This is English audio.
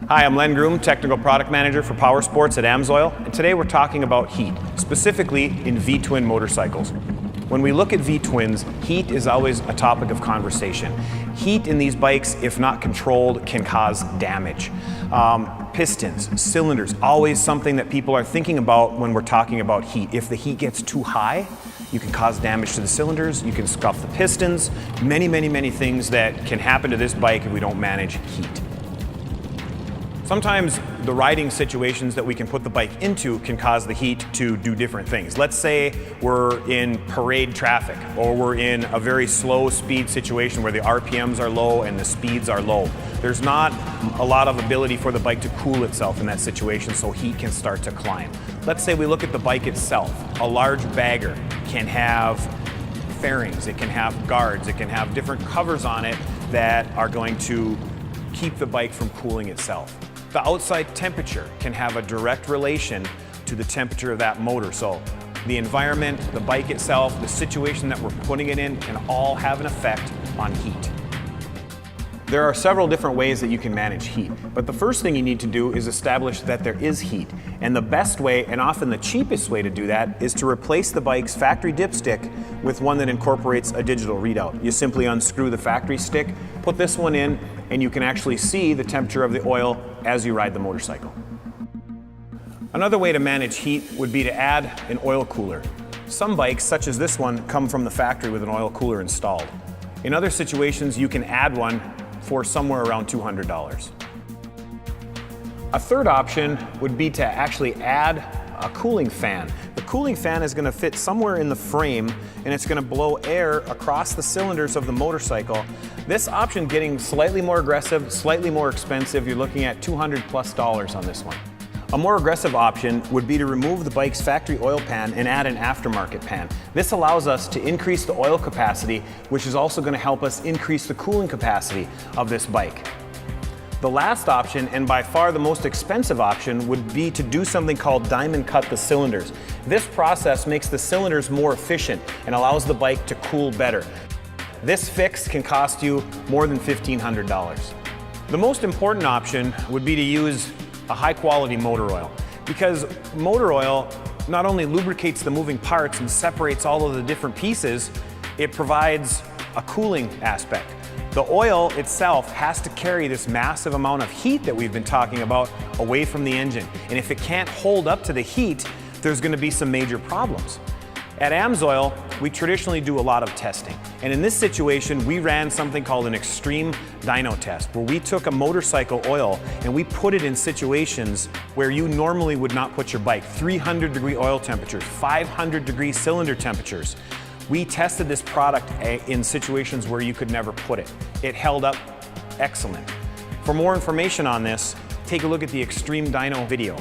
Hi, I'm Len Groom, Technical Product Manager for Power Sports at AMSOIL, and today we're talking about heat, specifically in V-twin motorcycles. When we look at V-twins, heat is always a topic of conversation. Heat in these bikes, if not controlled, can cause damage. Pistons, cylinders, always something that people are thinking about when we're talking about heat. If the heat gets too high, you can cause damage to the cylinders, you can scuff the pistons, many things that can happen to this bike if we don't manage heat. Sometimes the riding situations that we can put the bike into can cause the heat to do different things. Let's say we're in parade traffic, or we're in a very slow speed situation where the RPMs are low and the speeds are low. There's not a lot of ability for the bike to cool itself in that situation, so heat can start to climb. Let's say we look at the bike itself. A large bagger can have fairings, it can have guards, it can have different covers on it that are going to keep the bike from cooling itself. The outside temperature can have a direct relation to the temperature of that motor. So the environment, the bike itself, the situation that we're putting it in can all have an effect on heat. There are several different ways that you can manage heat, but the first thing you need to do is establish that there is heat. And the best way, and often the cheapest way to do that, is to replace the bike's factory dipstick with one that incorporates a digital readout. You simply unscrew the factory stick, put this one in, and you can actually see the temperature of the oil as you ride the motorcycle. Another way to manage heat would be to add an oil cooler. Some bikes, such as this one, come from the factory with an oil cooler installed. In other situations, you can add one for somewhere around $200. A third option would be to actually add a cooling fan. The cooling fan is going to fit somewhere in the frame, and it's going to blow air across the cylinders of the motorcycle. This option getting slightly more aggressive, slightly more expensive. You're looking at $200+ on this one. A more aggressive option would be to remove the bike's factory oil pan and add an aftermarket pan. This allows us to increase the oil capacity, which is also going to help us increase the cooling capacity of this bike. The last option, and by far the most expensive option, would be to do something called diamond cut the cylinders. This process makes the cylinders more efficient and allows the bike to cool better. This fix can cost you more than $1,500. The most important option would be to use a high quality motor oil, because motor oil not only lubricates the moving parts and separates all of the different pieces, it provides a cooling aspect. The oil itself has to carry this massive amount of heat that we've been talking about away from the engine. And if it can't hold up to the heat, there's going to be some major problems. At AMSOIL, we traditionally do a lot of testing. And in this situation, we ran something called an extreme dyno test, where we took a motorcycle oil and we put it in situations where you normally would not put your bike. 300-degree oil temperatures, 500-degree cylinder temperatures. We tested this product in situations where you could never put it. It held up excellent. For more information on this, take a look at the Extreme Dyno video.